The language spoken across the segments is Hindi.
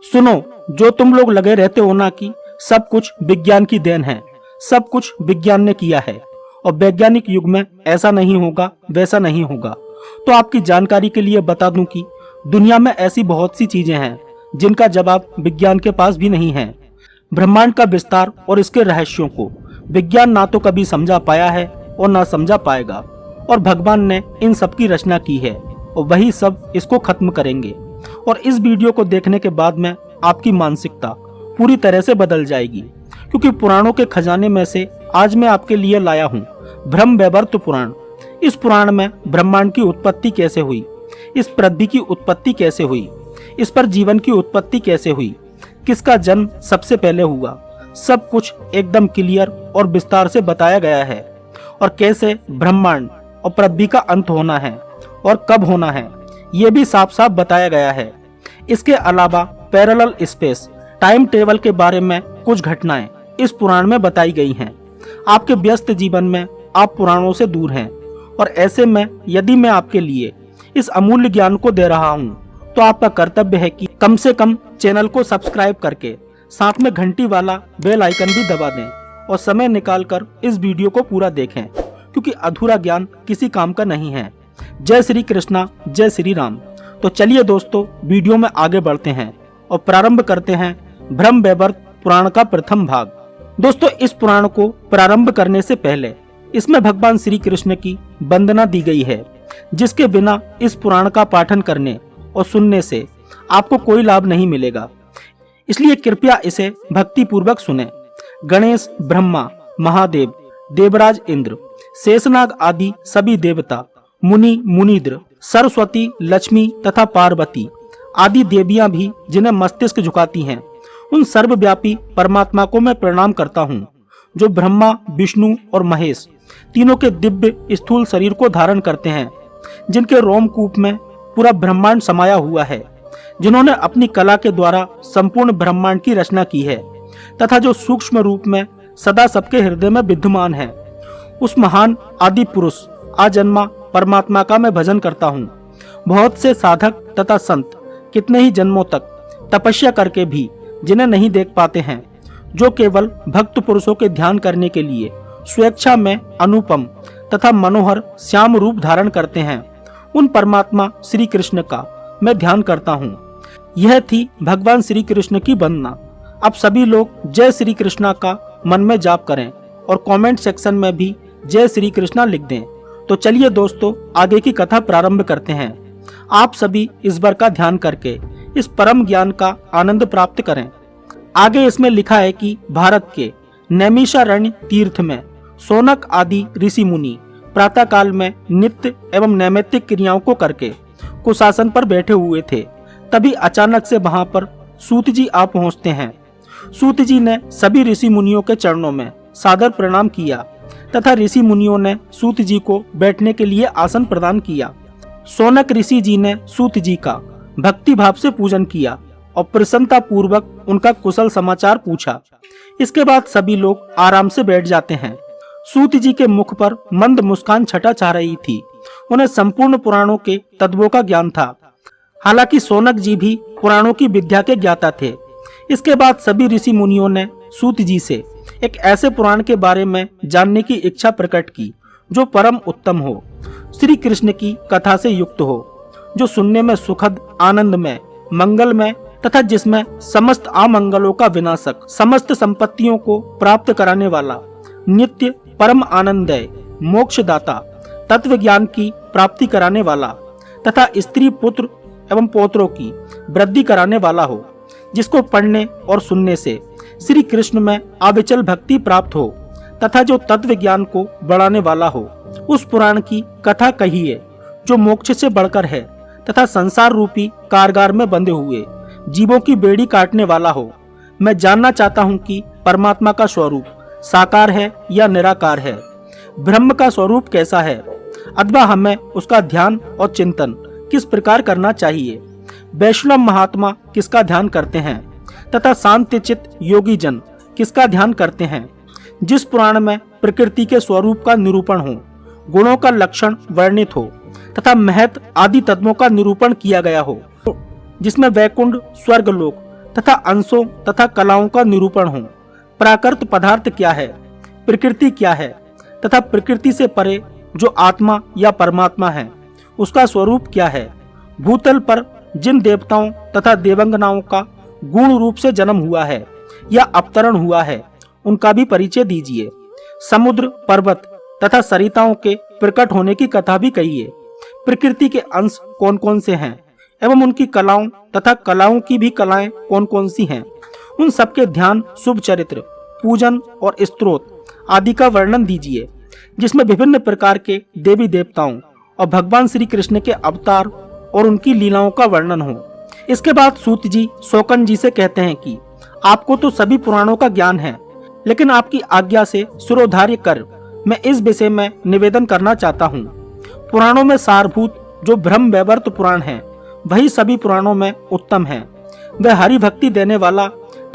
सुनो, जो तुम लोग लगे रहते हो ना कि सब कुछ विज्ञान की देन है, सब कुछ विज्ञान ने किया है और वैज्ञानिक युग में ऐसा नहीं होगा, वैसा नहीं होगा, तो आपकी जानकारी के लिए बता दूं कि दुनिया में ऐसी बहुत सी चीजें हैं जिनका जवाब विज्ञान के पास भी नहीं है। ब्रह्मांड का विस्तार और इसके रहस्यों को विज्ञान ना तो कभी समझा पाया है और ना समझा पाएगा, और भगवान ने इन सब की रचना की है और वही सब इसको खत्म करेंगे। और इस वीडियो को देखने के बाद में आपकी मानसिकता पूरी तरह से बदल जाएगी, क्योंकि पुराणों के खजाने में से आज मैं आपके लिए लाया हूँ ब्रह्मवैवर्त पुराण। इस पुराण में ब्रह्मांड की उत्पत्ति कैसे हुई, इस पृथ्वी की उत्पत्ति कैसे हुई, इस पर जीवन की उत्पत्ति कैसे हुई, किसका जन्म सबसे पहले हुआ, सब कुछ एकदम क्लियर और विस्तार से बताया गया है। और कैसे ब्रह्मांड और पृथ्वी का अंत होना है और कब होना है, ये भी साफ साफ बताया गया है। इसके अलावा पैरेलल स्पेस टाइम टेबल के बारे में कुछ घटनाएं इस पुराण में बताई गई हैं। आपके व्यस्त जीवन में आप पुराणों से दूर हैं, और ऐसे में यदि मैं आपके लिए इस अमूल्य ज्ञान को दे रहा हूं, तो आपका कर्तव्य है कि कम से कम चैनल को सब्सक्राइब करके साथ में घंटी वाला बेल आइकन भी दबा दें और समय निकालकर इस वीडियो को पूरा देखें, क्योंकि अधूरा ज्ञान किसी काम का नहीं है। जय श्री कृष्णा, जय श्री राम। तो चलिए दोस्तों, वीडियो में आगे बढ़ते हैं और प्रारंभ करते हैं ब्रह्मवैवर्त पुराण का प्रथम भाग। दोस्तों, इस पुराण को प्रारंभ करने से पहले इसमें भगवान श्री कृष्ण की वंदना दी गई है, जिसके बिना इस पुराण का पाठन करने और सुनने से आपको कोई लाभ नहीं मिलेगा। इसलिए कृपया इसे भक्ति पूर्वक सुने। गणेश, ब्रह्मा, महादेव, देवराज इंद्र, शेषनाग आदि सभी देवता, मुनि, मुनिद्र, सरस्वती, लक्ष्मी तथा पार्वती आदि देवियां भी जिन्हें मस्तिष्क झुकाती हैं, उन सर्वव्यापी परमात्मा को मैं प्रणाम करता हूँ, जो ब्रह्मा, विष्णु और महेश तीनों के दिव्य स्थूल शरीर को धारण करते हैं, जिनके रोमकूप में पूरा ब्रह्मांड समाया हुआ है, जिन्होंने अपनी कला के द्वारा संपूर्ण ब्रह्मांड की रचना की है तथा जो सूक्ष्म रूप में सदा सबके हृदय में विद्यमान है। उस महान आदि पुरुष आजन्मा परमात्मा का मैं भजन करता हूँ। बहुत से साधक तथा संत कितने ही जन्मों तक तपस्या करके भी जिन्हें नहीं देख पाते हैं, जो केवल भक्त पुरुषों के ध्यान करने के लिए स्वेच्छा में अनुपम तथा मनोहर श्याम रूप धारण करते हैं, उन परमात्मा श्री कृष्ण का मैं ध्यान करता हूँ। यह थी भगवान श्री कृष्ण की वंदना। अब सभी लोग जय श्री कृष्णा का मन में जाप करें और कमेंट सेक्शन में भी जय श्री कृष्णा लिख दें। तो चलिए दोस्तों, आगे की कथा प्रारंभ करते हैं। आप सभी इस बार का ध्यान करके इस परम ज्ञान का आनंद प्राप्त करें। आगे इसमें लिखा है कि भारत के नैमिषारण्य तीर्थ में शौनक आदि ऋषि मुनि प्रातः काल में नित्य एवं नैमित्तिक क्रियाओं को करके कुशासन पर बैठे हुए थे। तभी अचानक से वहां पर सूत जी आ पहुंचते हैं। सूत जी ने सभी ऋषि मुनियों के चरणों में सादर प्रणाम किया तथा ऋषि मुनियों ने सूत जी को बैठने के लिए आसन प्रदान किया। शौनक ऋषि जी ने सूत जी का भक्ति भाव से पूजन किया और प्रसन्नता पूर्वक उनका कुशल समाचार पूछा। इसके बाद सभी लोग आराम से बैठ जाते हैं। सूत जी के मुख पर मंद मुस्कान छटा छा रही थी। उन्हें संपूर्ण पुराणों के तत्वों का ज्ञान था। हालांकि शौनक जी भी पुराणों की विद्या के ज्ञाता थे। इसके बाद सभी ऋषि मुनियों ने सूत जी से एक ऐसे पुराण के बारे में जानने की इच्छा प्रकट की जो परम उत्तम हो, श्री कृष्ण की कथा से युक्त हो, जो सुनने में सुखद, आनंदमय, मंगलमय तथा जिसमें समस्त अमंगलों का विनाशक, समस्त संपत्तियों को प्राप्त कराने वाला, नित्य परम आनंदय, मोक्षदाता, तत्व ज्ञान की प्राप्ति कराने वाला तथा स्त्री, पुत्र एवं पौत्रों की वृद्धि कराने वाला हो, जिसको पढ़ने और सुनने से श्री कृष्ण में अविचल भक्ति प्राप्त हो तथा जो तत्व ज्ञान को बढ़ाने वाला हो। उस पुराण की कथा कहिए जो मोक्ष से बढ़कर है तथा संसार रूपी कारगार में बंधे हुए जीवों की बेड़ी काटने वाला हो। मैं जानना चाहता हूँ कि परमात्मा का स्वरूप साकार है या निराकार है, ब्रह्म का स्वरूप कैसा है, अथवा हमें उसका ध्यान और चिंतन किस प्रकार करना चाहिए, वैष्णव महात्मा किसका ध्यान करते हैं तथा शांतिचित योगी जन किसका ध्यान करते हैं। जिस पुराण में प्रकृति के स्वरूप का निरूपण हो, गुणों का लक्षण वर्णित हो तथा महत आदि तत्वों का निरूपण किया गया हो, जिसमें वैकुंठ, स्वर्गलोक तथा अंशों तथा कलाओं का निरूपण हो। प्राकृत पदार्थ क्या है, प्रकृति क्या है तथा प्रकृति से परे जो आत्मा या परमात्मा है उसका स्वरूप क्या है। भूतल पर जिन देवताओं तथा देवंगनाओं का गुण रूप से जन्म हुआ है या अवतरण हुआ है उनका भी परिचय दीजिए। समुद्र, पर्वत तथा सरिताओं के प्रकट होने की कथा भी कहिए। प्रकृति के अंश कौन कौन से हैं एवं उनकी कलाओं तथा कलाओं की भी कलाएं कौन कौन सी हैं, उन सबके ध्यान, शुभ चरित्र, पूजन और स्तोत्र आदि का वर्णन दीजिए, जिसमें विभिन्न प्रकार के देवी देवताओं और भगवान श्री कृष्ण के अवतार और उनकी लीलाओं का वर्णन हो। इसके बाद सूत जी शौकन जी से कहते हैं कि आपको तो सभी पुराणों का ज्ञान है, लेकिन आपकी आज्ञा से शिरोधार्य कर मैं इस विषय में निवेदन करना चाहता हूँ। पुराणों में सारभूत जो ब्रह्म वैवर्त पुराण है वही सभी पुराणों में उत्तम है। वह हरि भक्ति देने वाला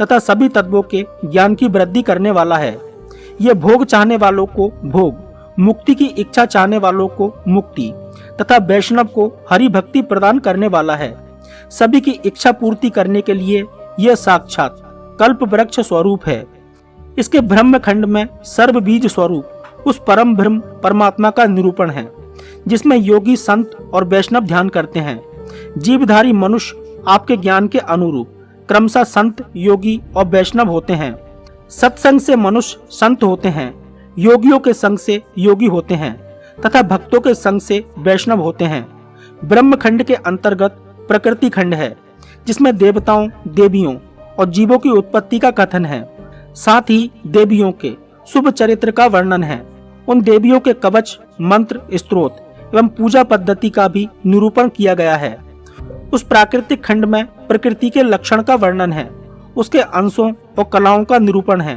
तथा सभी तत्वों के ज्ञान की वृद्धि करने वाला है। यह भोग चाहने वालों को भोग, मुक्ति की इच्छा चाहने वालों को मुक्ति तथा वैष्णव को हरि भक्ति प्रदान करने वाला है। सभी की इच्छा पूर्ति करने के लिए यह साक्षात कल्प वृक्ष स्वरूप है। इसके ब्रह्म खंड में सर्व बीज स्वरूप उस परम ब्रह्म परमात्मा का निरूपण है, जिसमें योगी संत और वैष्णव ध्यान करते हैं। जीवधारी मनुष्य आपके ज्ञान के अनुरूप क्रमशः संत, योगी और वैष्णव होते हैं। सत्संग से मनुष्य संत होते हैं, योगियों के संग से योगी होते हैं तथा भक्तों के संग से वैष्णव होते हैं। ब्रह्म खंड के अंतर्गत प्रकृति खंड है, जिसमें देवताओं, देवियों और जीवों की उत्पत्ति का कथन है। साथ ही देवियों के शुभ चरित्र का वर्णन है। उन देवियों के कवच, मंत्र, स्तोत्र एवं पूजा पद्धति का भी निरूपण किया गया है। उस प्राकृतिक खंड में प्रकृति के लक्षण का वर्णन है, उसके अंशों और कलाओं का निरूपण है।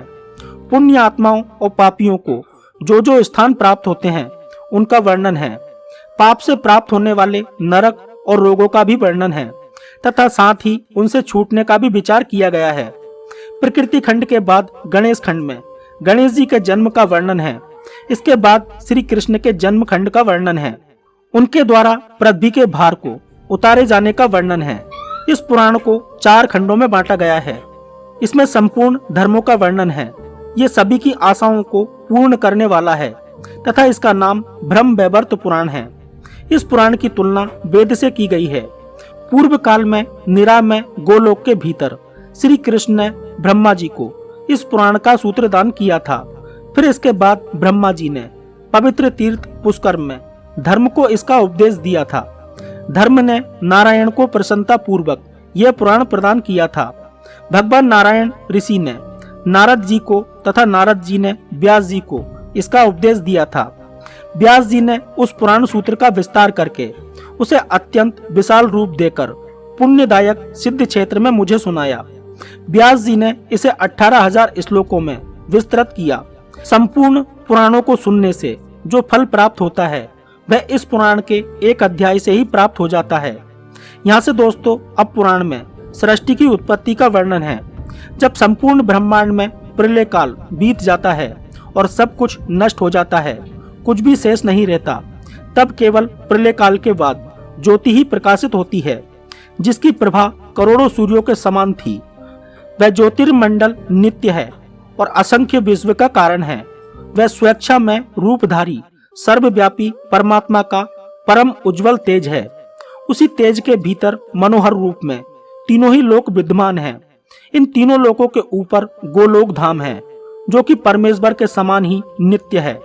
पुण्य आत्माओं और पापियों को जो जो स्थान प्राप्त होते हैं उनका वर्णन है। पाप से प्राप्त होने वाले नरक और रोगों का भी वर्णन है तथा साथ ही उनसे छूटने का भी विचार किया गया है। प्रकृति खंड के बाद गणेश खंड में गणेश जी के जन्म का वर्णन है। इसके बाद श्री कृष्ण के जन्म खंड का वर्णन है। उनके द्वारा पृथ्वी के भार को उतारे जाने का वर्णन है। इस पुराण को 4 खंडों में बांटा गया है। इसमें संपूर्ण धर्मों का वर्णन है। ये सभी की आशाओं को पूर्ण करने वाला है तथा इसका नाम ब्रह्म वैवर्त पुराण है। इस पुराण की तुलना वेद से की गई है। पूर्व काल में निरामय गोलोक के भीतर श्री कृष्ण ने ब्रह्मा जी को इस पुराण का सूत्रदान किया था। फिर इसके बाद ब्रह्मा जी ने पवित्र तीर्थ पुष्कर में धर्म को इसका उपदेश दिया था। धर्म ने नारायण को प्रसन्नता पूर्वक यह पुराण प्रदान किया था। भगवान नारायण ऋषि ने नारद जी को तथा नारद जी ने व्यास जी को इसका उपदेश दिया था। व्यास जी ने उस पुराण सूत्र का विस्तार करके उसे अत्यंत विशाल रूप देकर पुण्यदायक सिद्ध क्षेत्र में मुझे सुनाया। व्यास जी ने इसे 18,000 श्लोकों में विस्तृत किया। संपूर्ण पुराणों को सुनने से जो फल प्राप्त होता है वह इस पुराण के एक अध्याय से ही प्राप्त हो जाता है। यहाँ से दोस्तों अब पुराण में सृष्टि की उत्पत्ति का वर्णन है। जब संपूर्ण ब्रह्मांड में प्रलय काल बीत जाता है और सब कुछ नष्ट हो जाता है, कुछ भी शेष नहीं रहता, तब केवल प्रलय काल के बाद ज्योति ही प्रकाशित होती है, जिसकी प्रभा करोड़ों सूर्यों के समान थी। वह ज्योतिर्मंडल नित्य है और असंख्य विश्व का कारण है। वह स्वेच्छा में रूपधारी सर्वव्यापी परमात्मा का परम उज्जवल तेज है। उसी तेज के भीतर मनोहर रूप में तीनों ही लोक विद्यमान हैं। इन तीनों लोकों के ऊपर गोलोक धाम है, जो कि परमेश्वर के समान ही नित्य है।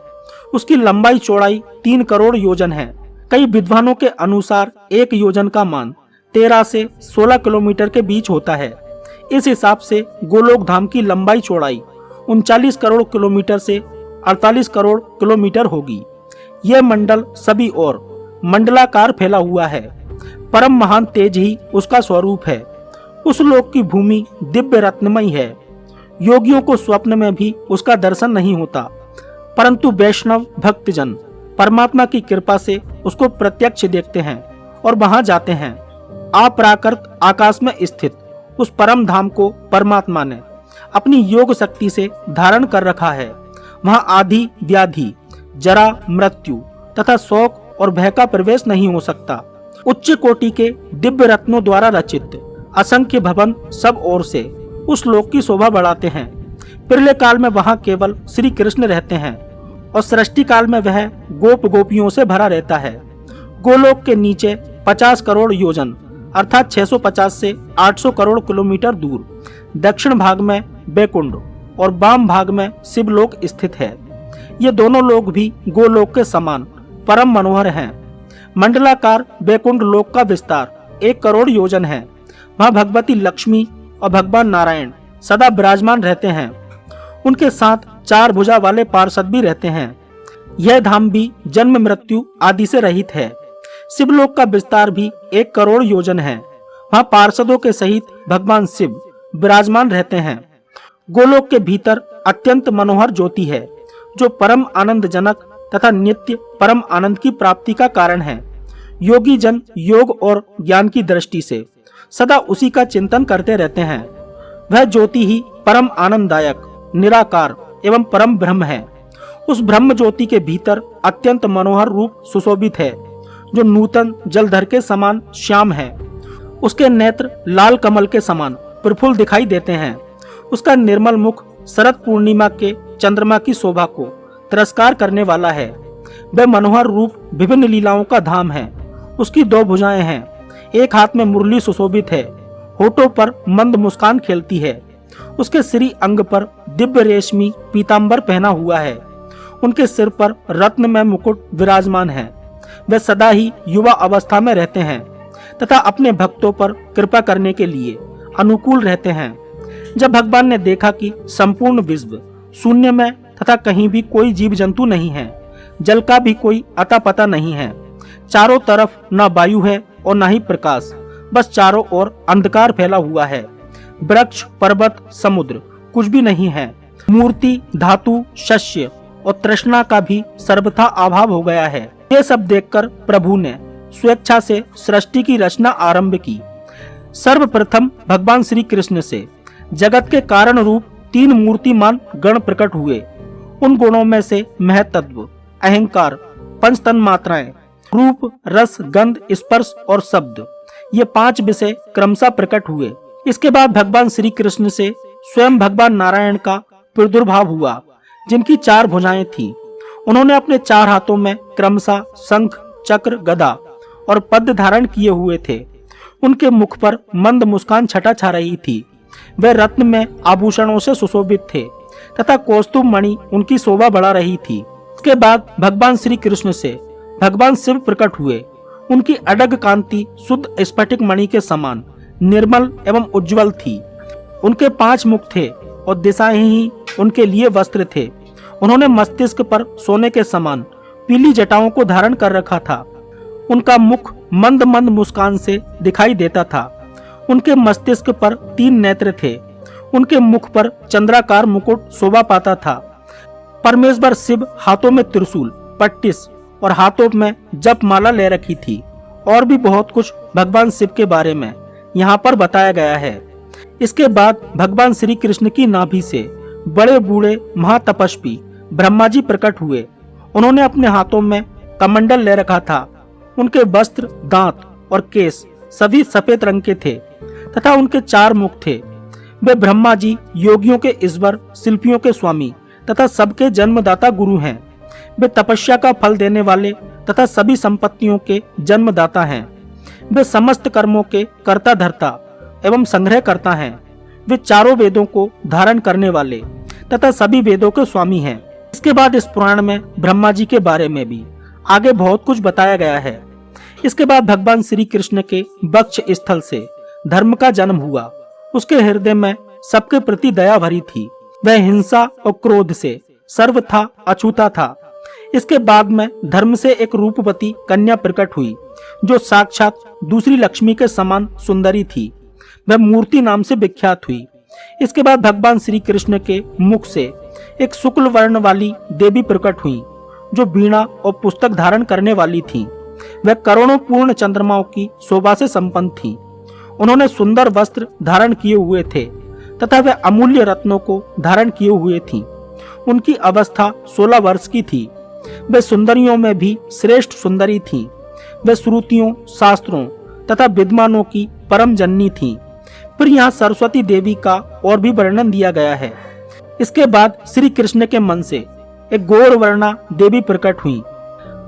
उसकी लंबाई चौड़ाई 3 करोड़ योजन है। कई विद्वानों के अनुसार 1 योजन का मान 13 से 16 किलोमीटर के बीच होता है। इस हिसाब से गोलोक धाम की लंबाई चौड़ाई 39 करोड़ किलोमीटर से 48 करोड़ किलोमीटर होगी। यह मंडल सभी ओर मंडलाकार फैला हुआ है। परम महान तेज ही उसका स्वरूप है। उस लोक की भूमि दिव्य रत्नमयी है। योगियों को स्वप्न में भी उसका दर्शन नहीं होता, परंतु वैष्णव भक्तजन परमात्मा की कृपा से उसको प्रत्यक्ष देखते हैं और वहां जाते हैं। अप्राकृत आकाश में स्थित उस परम धाम को परमात्मा ने अपनी योग शक्ति से धारण कर रखा है। वहां आदि व्याधि, जरा, मृत्यु तथा शोक और भय का प्रवेश नहीं हो सकता। उच्च कोटि के दिव्य रत्नों द्वारा रचित असंख्य भवन सब ओर से उस लोक की शोभा बढ़ाते हैं। पिछले काल में वहाँ केवल श्री कृष्ण रहते हैं और सृष्टि काल में वह गोप गोपियों से भरा रहता है। गोलोक के नीचे 50 करोड़ योजन अर्थात 650 से 800 करोड़ किलोमीटर दूर दक्षिण भाग में बैकुंठ और वाम भाग में शिवलोक स्थित है। ये दोनों लोक भी गोलोक के समान परम मनोहर हैं। मंडलाकार बैकुंठ लोक का विस्तार 1 करोड़ योजन है। वहाँ भगवती लक्ष्मी और भगवान नारायण सदा विराजमान रहते हैं। उनके साथ 4 भुजा वाले पार्षद भी रहते हैं। यह धाम भी जन्म मृत्यु आदि से रहित है। शिवलोक का विस्तार भी 1 करोड़ योजन है। वहाँ पार्षदों के सहित भगवान शिव विराजमान रहते हैं। गोलोक के भीतर अत्यंत मनोहर ज्योति है जो परम आनंदजनक तथा नित्य परम आनंद की प्राप्ति का कारण है। योगी जन योग और ज्ञान की दृष्टि से सदा उसी का चिंतन करते रहते हैं। वह ज्योति ही परम आनंददायक, निराकार एवं परम ब्रह्म है। उस ब्रह्म ज्योति के भीतर अत्यंत मनोहर रूप सुशोभित है जो नूतन जलधर के समान श्याम है। उसके नेत्र लाल कमल के समान प्रफुल्ल दिखाई देते हैं। उसका निर्मल मुख शरद पूर्णिमा के चंद्रमा की शोभा को तिरस्कार करने वाला है। वह मनोहर रूप विभिन्न लीलाओं का धाम है। उसकी 2 भुजाएं हैं। एक हाथ में मुरली सुशोभित है। होठों पर मंद मुस्कान खेलती है। उसके श्री अंग पर दिव्य रेशमी पीतांबर पहना हुआ है। उनके सिर पर रत्नमय मुकुट विराजमान है। वे सदा ही युवा अवस्था में रहते हैं तथा अपने भक्तों पर कृपा करने के लिए अनुकूल रहते हैं। जब भगवान ने देखा कि संपूर्ण विश्व शून्य में तथा कहीं भी कोई जीव जंतु नहीं है, जल का भी कोई अता पता नहीं है, चारों तरफ न वायु है और न ही प्रकाश, बस चारों ओर अंधकार फैला हुआ है। वृक्ष, पर्वत, समुद्र कुछ भी नहीं है। मूर्ति, धातु, शस्य और तृष्णा का भी सर्वथा अभाव हो गया है। ये सब देखकर प्रभु ने स्वेच्छा से सृष्टि की रचना आरंभ की। सर्वप्रथम भगवान श्री कृष्ण से जगत के कारण रूप 3 मूर्तिमान गण प्रकट हुए। उन गुणों में से महतत्व, अहंकार, पंच तन मात्राएं, रूप, रस, गंध, स्पर्श और शब्द, ये 5 विषय क्रमशः प्रकट हुए। इसके बाद भगवान श्री कृष्ण से स्वयं भगवान नारायण का प्रादुर्भाव हुआ जिनकी 4 भुजाएं थी। उन्होंने अपने 4 हाथों में क्रमशः शंख, चक्र, गदा और पद्म धारण किए हुए थे। उनके मुख पर मंद मुस्कान छटा छा रही थी। वे रत्न में आभूषणों से सुशोभित थे तथा कौस्तुभ मणि उनकी शोभा बढ़ा रही थी। इसके बाद भगवान श्री कृष्ण से भगवान शिव प्रकट हुए। उनकी अडग कांति शुद्ध स्फटिक मणि के समान निर्मल एवं उज्जवल थी। उनके 5 मुख थे और दिशाएं ही उनके लिए वस्त्र थे। उन्होंने मस्तिष्क पर सोने के समान पीली जटाओं को धारण कर रखा था। उनका मुख मंद मंद मुस्कान से दिखाई देता था। उनके मस्तिष्क पर 3 नेत्र थे। उनके मुख पर चंद्राकार मुकुट शोभा पाता था। परमेश्वर शिव हाथों में त्रिशूल, पट्टिस और हाथों में जप माला ले रखी थी। और भी बहुत कुछ भगवान शिव के बारे में यहाँ पर बताया गया है। इसके बाद भगवान श्री कृष्ण की नाभि से बड़े बूढ़े महातपस्वी ब्रह्मा जी प्रकट हुए। उन्होंने अपने हाथों में कमंडल ले रखा था। उनके वस्त्र, दांत और केस सभी सफेद रंग के थे तथा उनके 4 मुख थे। वे ब्रह्मा जी योगियों के ईश्वर, शिल्पियों के स्वामी तथा सबके जन्मदाता गुरु हैं। वे तपस्या का फल देने वाले तथा सभी संपत्तियों के जन्मदाता हैं। वे समस्त कर्मों के कर्ता धर्ता एवं संग्रह करता हैं। वे चारों वेदों को धारण करने वाले तथा सभी वेदों के स्वामी हैं। इसके बाद इस पुराण में ब्रह्मा जी के बारे में भी आगे बहुत कुछ बताया गया है। इसके बाद भगवान श्री कृष्ण के वक्ष स्थल से धर्म का जन्म हुआ। उसके हृदय में सबके प्रति दया भरी थी। वह हिंसा और क्रोध से सर्वथा अछूता था। इसके बाद में धर्म से एक रूपवती कन्या प्रकट हुई जो साक्षात दूसरी लक्ष्मी के समान सुंदरी थी। वह मूर्ति नाम से विख्यात हुई। इसके बाद भगवान श्री कृष्ण के मुख से एक शुक्ल वर्ण वाली देवी प्रकट हुई जो वीणा और पुस्तक धारण करने वाली थी। वह करोड़ों पूर्ण चंद्रमाओं की शोभा से संपन्न थी। उन्होंने सुंदर वस्त्र धारण किए हुए थे तथा वह अमूल्य रत्नों को धारण किए हुए थी। उनकी अवस्था 16 वर्ष की थी। वे सुंदरियों में भी श्रेष्ठ सुंदरी थी। वे श्रुतियों, शास्त्रों तथा विद्वानों की परम जननी थी। फिर यहाँ सरस्वती देवी का और भी वर्णन दिया गया है। इसके बाद श्री कृष्ण के मन से एक गौर वर्णा देवी प्रकट हुई।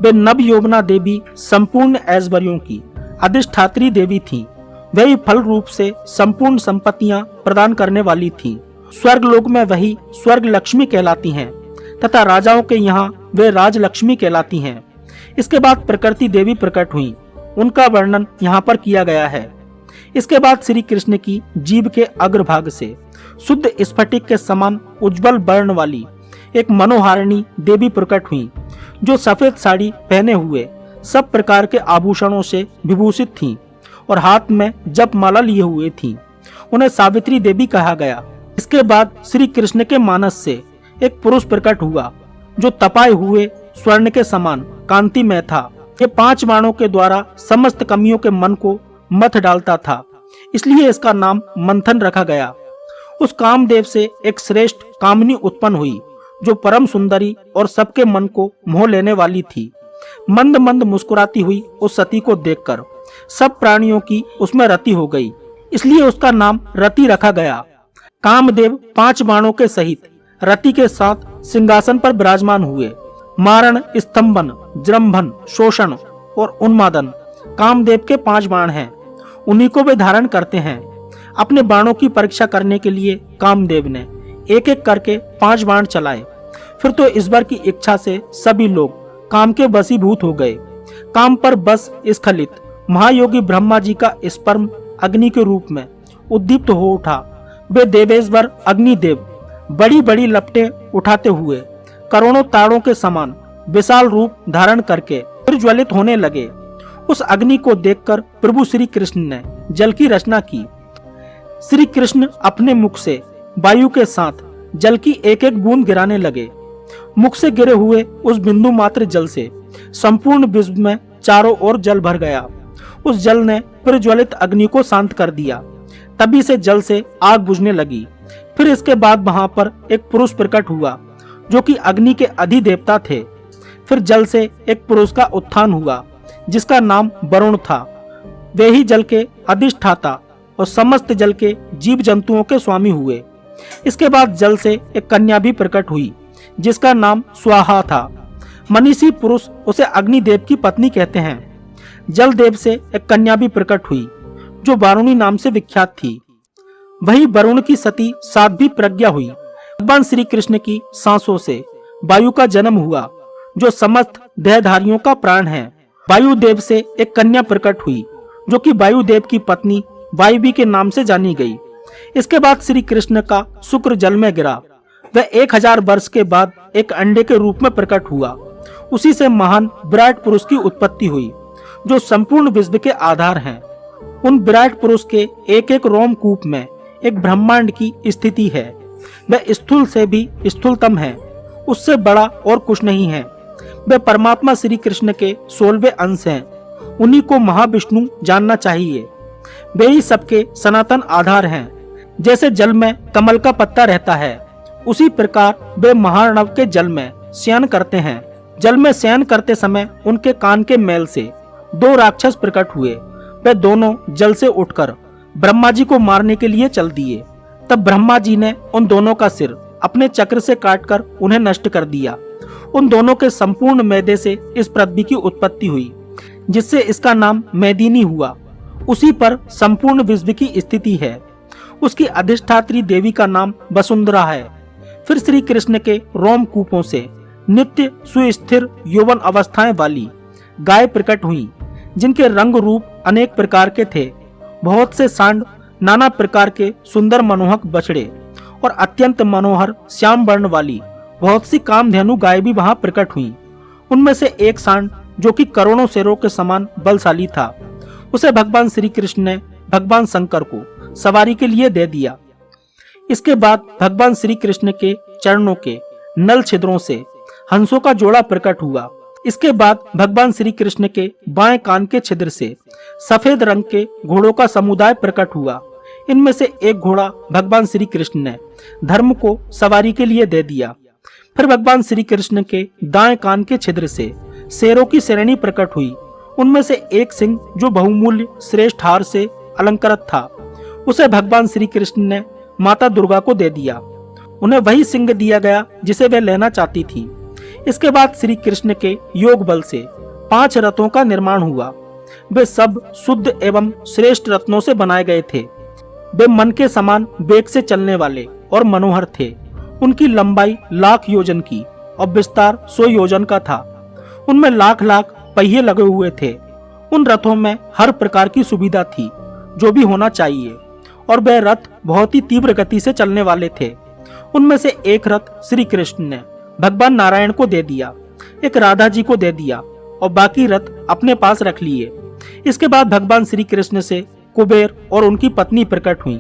वे नव यौवना देवी संपूर्ण ऐश्वर्यों की अधिष्ठात्री देवी थी। वही फल रूप से संपूर्ण संपत्तियां प्रदान करने वाली थी। स्वर्ग लोक में वही स्वर्ग लक्ष्मी कहलाती हैं तथा राजाओं के यहाँ वे राजलक्ष्मी कहलाती हैं। इसके बाद प्रकृति देवी प्रकट हुई। उनका वर्णन यहाँ पर किया गया है। इसके बाद श्री कृष्ण की जीभ के अग्रभाग से शुद्ध स्फटिक के समान उज्जवल वर्ण वाली एक मनोहारिणी देवी प्रकट हुई, जो सफेद साड़ी पहने हुए सब प्रकार के आभूषणों से विभूषित थीं और हाथ में जप माला लिए हुए थीं। उन्हें सावित्री देवी कहा गया। इसके बाद श्री कृष्ण के मानस से एक पुरुष प्रकट हुआ, जो तपाए हुए स्वर्ण के समान कांतिमय था। ये 5 बाणों के द्वारा समस्त कमियों के मन को मथ डालता था, इसलिए इसका नाम मंथन रखा गया। उस कामदेव से एक श्रेष्ठ कामनी उत्पन्न हुई, जो परम सुंदरी और सबके मन को मोह लेने वाली थी। मंद मंद मुस्कुराती हुई उस सती को देखकर सब प्राणियों की उसमें रति हो गई, इसलिए उसका नाम रति रखा गया। कामदेव 5 बाणों के सहित रति के साथ सिंहासन पर विराजमान हुए। मारण, स्तंभन, जृंभन, शोषण और उन्मादन कामदेव के 5 बाण हैं। उन्हीं को वे धारण करते हैं। अपने बाणों की परीक्षा करने के लिए कामदेव ने एक एक करके 5 बाण चलाए। फिर तो ईश्वर की इच्छा से सभी लोग काम के वशीभूत हो गए। काम पर बस स्खलित महायोगी ब्रह्मा जी का स्पर्म अग्नि के रूप में उद्दीप्त हो उठा। वे देवेश्वर अग्निदेव बड़ी बड़ी लपटें उठाते हुए करोड़ों तारों के समान विशाल रूप धारण करके प्रज्वलित होने लगे। उस अग्नि को देखकर प्रभु श्री कृष्ण ने जल की रचना की। श्री कृष्ण अपने मुख से वायु के साथ जल की एक एक बूंद गिराने लगे। मुख से गिरे हुए उस बिंदु मात्र जल से संपूर्ण विश्व में चारों ओर जल भर गया। उस जल ने प्रज्वलित अग्नि को शांत कर दिया। तभी से जल से आग बुझने लगी। फिर इसके बाद वहां पर एक पुरुष प्रकट हुआ, जो कि अग्नि के अधिदेवता थे। फिर जल से एक पुरुष का उत्थान हुआ, जिसका नाम वरुण था। वे ही जल के अधिष्ठाता और समस्त जल के जीव जंतुओं के स्वामी हुए। इसके बाद जल से एक कन्या भी प्रकट हुई, जिसका नाम स्वाहा था। मनीषी पुरुष उसे अग्निदेव की पत्नी कहते हैं। जल देव से एक कन्या भी प्रकट हुई, जो वारुणी नाम से विख्यात थी। वही वरुण की सती साध्वी प्रज्ञा हुई। भगवान श्री कृष्ण की सांसों से वायु का जन्म हुआ, जो समस्त देहधारियों का प्राण है। वायुदेव से एक कन्या प्रकट हुई, जो कि वायुदेव की पत्नी वायवी के नाम से जानी गई। इसके बाद श्री कृष्ण का शुक्र जल में गिरा। वह 1000 वर्ष के बाद एक अंडे के रूप में प्रकट हुआ। उसी से महान विराट पुरुष की उत्पत्ति हुई, जो संपूर्ण विश्व के आधार हैं। उन विराट पुरुष के एक एक रोमकूप में एक ब्रह्मांड की स्थिति है। वह स्थूल से भी स्थूलतम है, उससे बड़ा और कुछ नहीं है। वे परमात्मा श्री कृष्ण के 16वें अंश हैं। उन्हीं को महाविष्णु जानना चाहिए। वे ही सबके सनातन आधार हैं। जैसे जल में कमल का पत्ता रहता है, उसी प्रकार वे महार्णव के जल में शयन करते हैं। जल में शयन करते समय उनके कान के मैल से 2 राक्षस प्रकट हुए। वे दोनों जल से उठकर ब्रह्मा जी को मारने के लिए चल दिए। तब ब्रह्मा जी ने उन दोनों का सिर अपने चक्र से काटकर उन्हें नष्ट कर दिया। उन दोनों के संपूर्ण मैदे से इस पृथ्वी की उत्पत्ति हुई, जिससे इसका नाम मैदिनी हुआ। उसी पर संपूर्ण विश्व की स्थिति है। उसकी अधिष्ठात्री देवी का नाम वसुंधरा है। फिर श्री कृष्ण के रोमकूपों से नित्य सुस्थिर यौवन अवस्थाएं वाली गाय प्रकट हुई, जिनके रंग रूप अनेक प्रकार के थे। बहुत से सांड, नाना प्रकार के सुंदर मनोहक बछड़े और अत्यंत मनोहर श्याम वर्ण वाली बहुत सी कामधेनु गाय भी वहां प्रकट हुई। उनमें से एक सांड, जो कि करोड़ों शेरों के समान बलशाली था, उसे भगवान श्री कृष्ण ने भगवान शंकर को सवारी के लिए दे दिया। इसके बाद भगवान श्री कृष्ण के चरणों के नल छिद्रों से हंसों का जोड़ा प्रकट हुआ। इसके बाद भगवान श्री कृष्ण के बाएं कान के छिद्र से सफेद रंग के घोड़ों का समुदाय प्रकट हुआ। इनमें से एक घोड़ा भगवान श्री कृष्ण ने धर्म को सवारी के लिए दे दिया। फिर भगवान श्री कृष्ण के दाएं कान के छिद्र से शेरों की श्रेणी प्रकट हुई। उनमें से एक सिंह, जो बहुमूल्य श्रेष्ठ हार से अलंकृत था, उसे भगवान श्री कृष्ण ने माता दुर्गा को दे दिया। उन्हें वही सिंह दिया गया जिसे वे लेना चाहती थी। इसके बाद श्री कृष्ण के योग बल से 5 रथों का निर्माण हुआ। वे सब शुद्ध एवं श्रेष्ठ रत्नों से बनाए गए थे। वे मन के समान वेग से चलने वाले और मनोहर थे। उनकी लंबाई लाख योजन की और विस्तार 100 योजन का था। उनमें लाख लाख पहिए लगे हुए थे। उन रथों में हर प्रकार की सुविधा थी जो भी होना चाहिए, और वह रथ बहुत ही तीव्र गति से चलने वाले थे। उनमें से एक रथ श्री कृष्ण ने भगवान नारायण को दे दिया, एक राधा जी को दे दिया और बाकी रथ अपने पास रख लिए। इसके बाद भगवान श्री कृष्ण से कुबेर और उनकी पत्नी प्रकट हुई।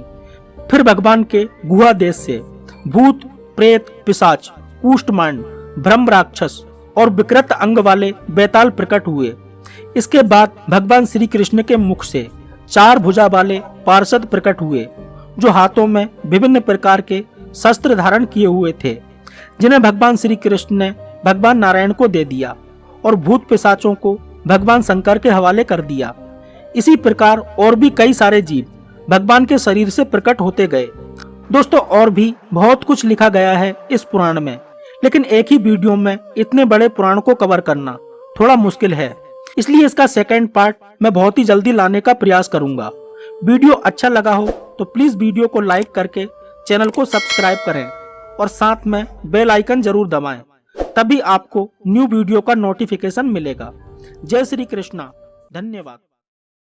फिर भगवान के गुहा देश से भूत, प्रेत, पिशाच, कुष्ठमांड, ब्रह्म राक्षस और विकृत अंग वाले बेताल प्रकट हुए। इसके बाद भगवान श्री कृष्ण के मुख से 4 भुजा वाले पार्षद प्रकट हुए, जो हाथों में विभिन्न प्रकार के शस्त्र धारण किए हुए थे, जिन्हें भगवान श्री कृष्ण ने भगवान नारायण को दे दिया और भूत पिशाचों को भगवान शंकर के हवाले कर दिया। इसी प्रकार और भी कई सारे जीव भगवान के शरीर से प्रकट होते गए। दोस्तों, और भी बहुत कुछ लिखा गया है इस पुराण में, लेकिन एक ही वीडियो में इतने बड़े पुराण को कवर करना थोड़ा मुश्किल है। इसलिए इसका सेकंड पार्ट मैं बहुत ही जल्दी लाने का प्रयास करूंगा। वीडियो अच्छा लगा हो तो प्लीज वीडियो को लाइक करके चैनल को सब्सक्राइब करें और साथ में बेल आइकन जरूर दबाएं, तभी आपको न्यू वीडियो का नोटिफिकेशन मिलेगा। जय श्री कृष्णा, धन्यवाद।